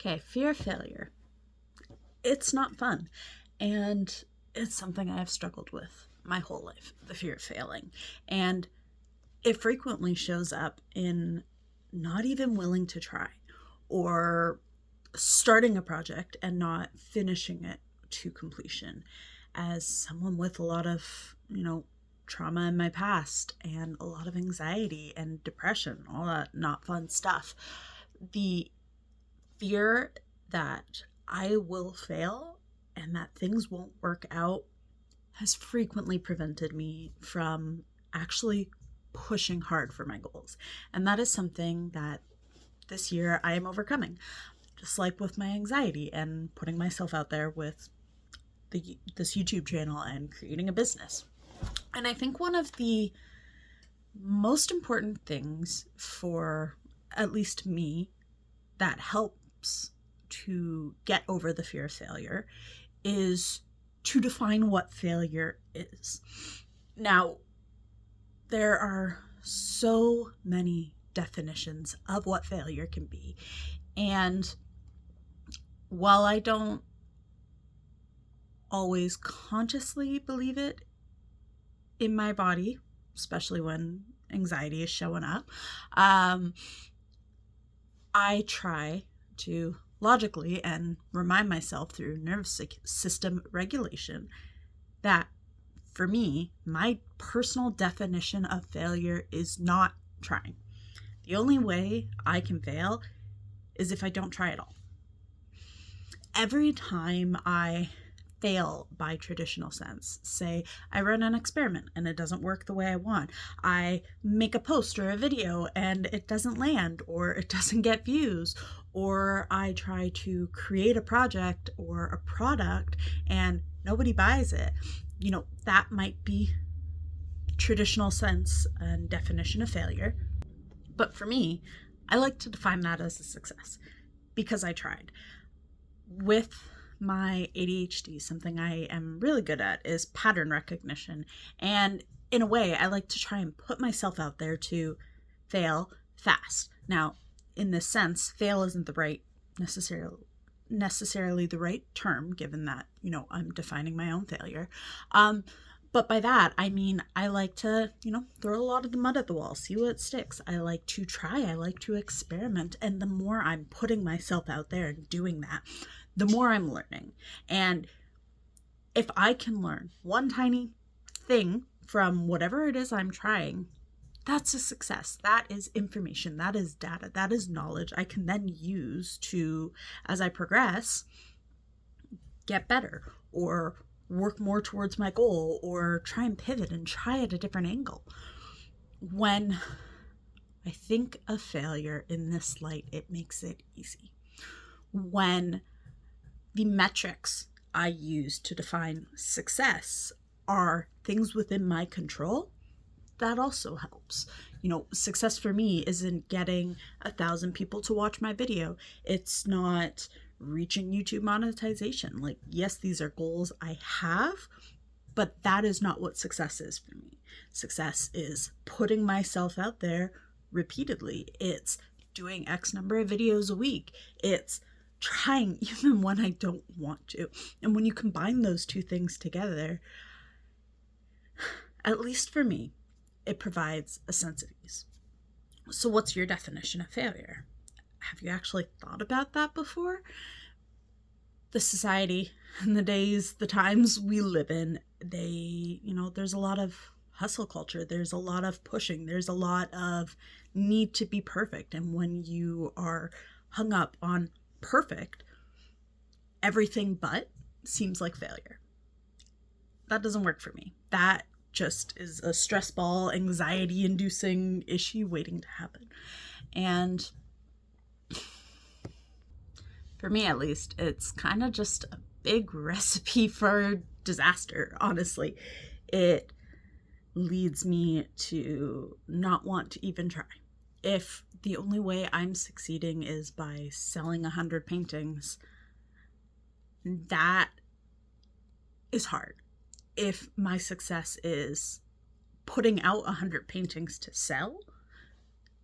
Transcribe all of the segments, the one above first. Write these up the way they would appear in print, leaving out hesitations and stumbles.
Okay, fear of failure. It's not fun. And it's something I have struggled with my whole life, the fear of failing. And it frequently shows up in not even willing to try or starting a project and not finishing it to completion. As someone with a lot of, trauma in my past and a lot of anxiety and depression, all that not fun stuff, the fear that I will fail and that things won't work out has frequently prevented me from actually pushing hard for my goals. And that is something that this year I am overcoming, just like with my anxiety and putting myself out there with this YouTube channel and creating a business. And I think one of the most important things for at least me that helps to get over the fear of failure is to define what failure is. Now, there are so many definitions of what failure can be. And while I don't always consciously believe it in my body, especially when anxiety is showing up, I try to logically and remind myself through nervous system regulation that for me, my personal definition of failure is not trying. The only way I can fail is if I don't try at all. Every time I fail by traditional sense, say I run an experiment and it doesn't work the way I want, I make a post or a video and it doesn't land or it doesn't get views, or I try to create a project or a product and nobody buys it, that might be traditional sense and definition of failure. But for me, I like to define that as a success because I tried. With my ADHD, something I am really good at is pattern recognition. And in a way, I like to try and put myself out there to fail fast. Now, in this sense, fail isn't the right necessarily the right term, given that, I'm defining my own failure. But by that, I mean, I like to, throw a lot of the mud at the wall, see what sticks. I like to try, I like to experiment. And the more I'm putting myself out there and doing that, the more I'm learning. And if I can learn one tiny thing from whatever it is I'm trying, that's a success. That is information. That is data. That is knowledge I can then use to, as I progress, get better or work more towards my goal or try and pivot and try at a different angle. When I think of failure in this light, it makes it easy. When the metrics I use to define success are things within my control, that also helps. Success for me isn't getting 1,000 people to watch my video. It's not reaching YouTube monetization. Like, yes, these are goals I have, but that is not what success is for me. Success is putting myself out there repeatedly. It's doing X number of videos a week. It's trying even when I don't want to. And when you combine those two things together, at least for me, it provides a sense of ease. So what's your definition of failure? Have you actually thought about that before? The society and the times we live in, there's a lot of hustle culture. There's a lot of pushing. There's a lot of need to be perfect. And when you are hung up on perfect, everything but seems like failure. That doesn't work for me. That just is a stress ball, anxiety-inducing issue waiting to happen. And for me, at least, it's kind of just a big recipe for disaster, honestly. It leads me to not want to even try. If the only way I'm succeeding is by selling 100 paintings, that is hard. If my success is putting out 100 paintings to sell,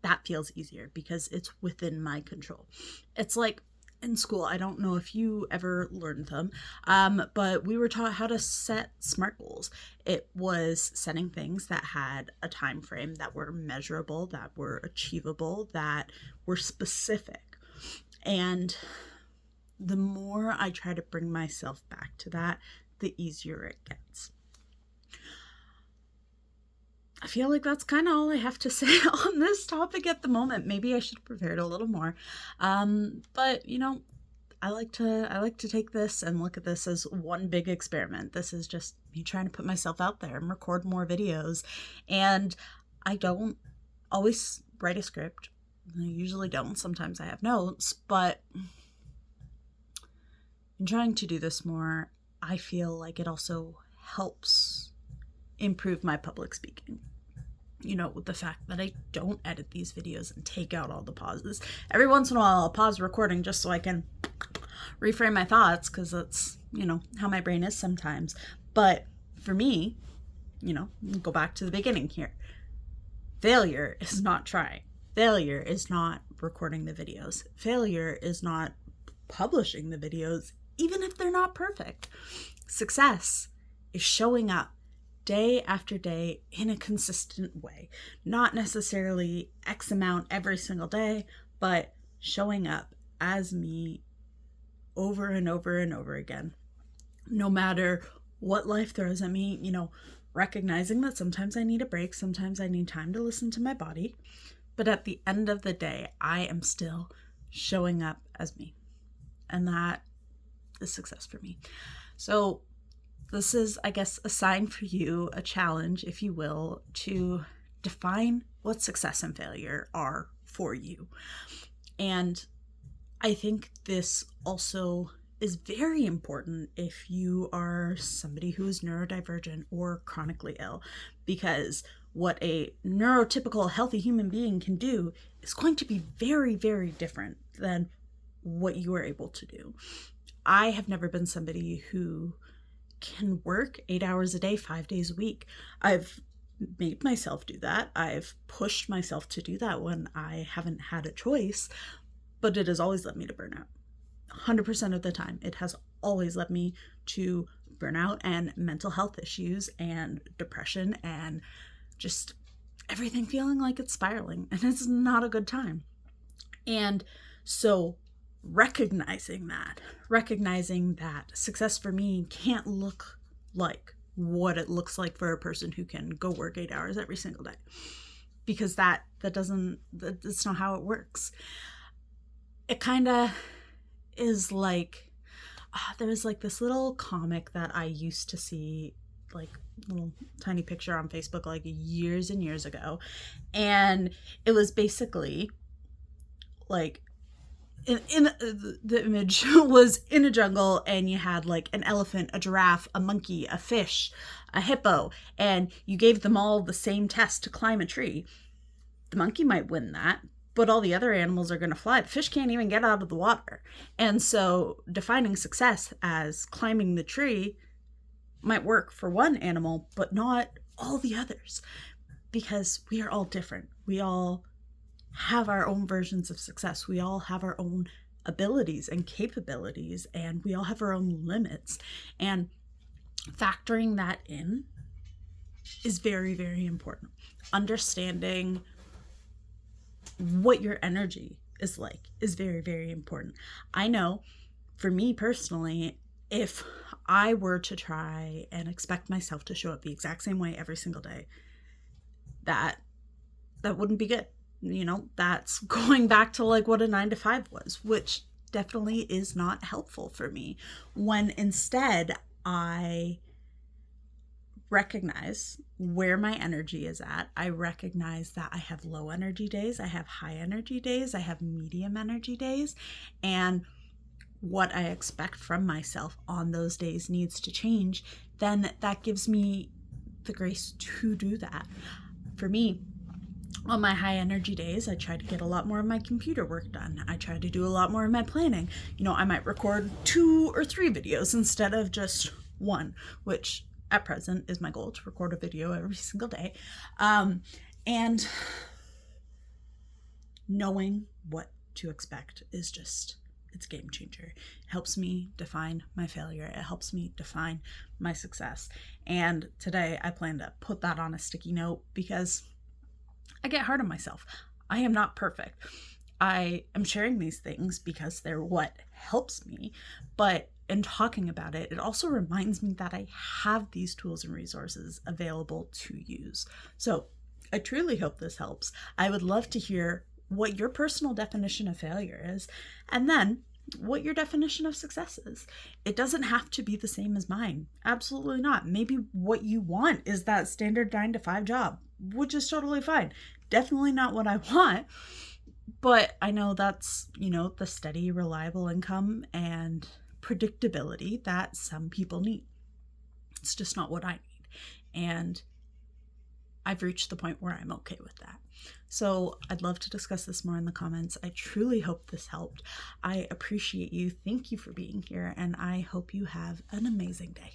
that feels easier because it's within my control. It's like in school. I don't know if you ever learned them, but we were taught how to set SMART goals. It was setting things that had a time frame, that were measurable, that were achievable, that were specific. And the more I try to bring myself back to that, the easier it gets. I feel like that's kind of all I have to say on this topic at the moment. Maybe I should have prepared a little more. But I like to take this and look at this as one big experiment. This is just me trying to put myself out there and record more videos. And I don't always write a script. I usually don't. Sometimes I have notes, but in trying to do this more, I feel like it also helps improve my public speaking. With the fact that I don't edit these videos and take out all the pauses. Every once in a while I'll pause recording just so I can reframe my thoughts, because that's, how my brain is sometimes. But for me, go back to the beginning here. Failure is not trying. Failure is not recording the videos. Failure is not publishing the videos, even if they're not perfect. Success is showing up day after day in a consistent way. Not necessarily X amount every single day, but showing up as me over and over and over again. No matter what life throws at me, recognizing that sometimes I need a break, sometimes I need time to listen to my body. But at the end of the day, I am still showing up as me. And that is success for me. So this is, I guess, a sign for you, a challenge, if you will, to define what success and failure are for you. And I think this also is very important if you are somebody who is neurodivergent or chronically ill, because what a neurotypical healthy human being can do is going to be very, very different than what you are able to do. I have never been somebody who can work 8 hours a day, 5 days a week. I've made myself do that. I've pushed myself to do that when I haven't had a choice, but it has always led me to burnout. 100% of the time, it has always led me to burnout and mental health issues and depression and just everything feeling like it's spiraling, and it's not a good time. And so recognizing that success for me can't look like what it looks like for a person who can go work 8 hours every single day, because that's not how it works. It kind of is like, there was like this little comic that I used to see, like little tiny picture on Facebook like years and years ago, and it was basically like in the image was in a jungle, and you had like an elephant, a giraffe, a monkey, a fish, a hippo, and you gave them all the same test to climb a tree. The monkey might win that, but all the other animals are going to fly. The fish can't even get out of the water. And so defining success as climbing the tree might work for one animal, but not all the others, because we are all different. We all have our own versions of success. We all have our own abilities and capabilities, and we all have our own limits. And factoring that in is very, very important. Understanding what your energy is like is very, very important. I know for me personally, if I were to try and expect myself to show up the exact same way every single day, that wouldn't be good. That's going back to like what a 9-to-5 was, which definitely is not helpful for me. When instead I recognize where my energy is at, I recognize that I have low energy days, I have high energy days, I have medium energy days, and what I expect from myself on those days needs to change, then that gives me the grace to do that. For me, on my high energy days, I try to get a lot more of my computer work done. I try to do a lot more of my planning. I might record 2 or 3 videos instead of just 1, which at present is my goal, to record a video every single day. And knowing what to expect is just it's a game changer. It helps me define my failure. It helps me define my success. And today I plan to put that on a sticky note because I get hard on myself. I am not perfect. I am sharing these things because they're what helps me, but in talking about it, it also reminds me that I have these tools and resources available to use. So I truly hope this helps. I would love to hear what your personal definition of failure is, and then what your definition of success is. It doesn't have to be the same as mine. Absolutely not. Maybe what you want is that standard 9-to-5 job, which is totally fine. Definitely not what I want, but I know that's, the steady, reliable income and predictability that some people need. It's just not what I need. And I've reached the point where I'm okay with that. So I'd love to discuss this more in the comments. I truly hope this helped. I appreciate you. Thank you for being here, and I hope you have an amazing day.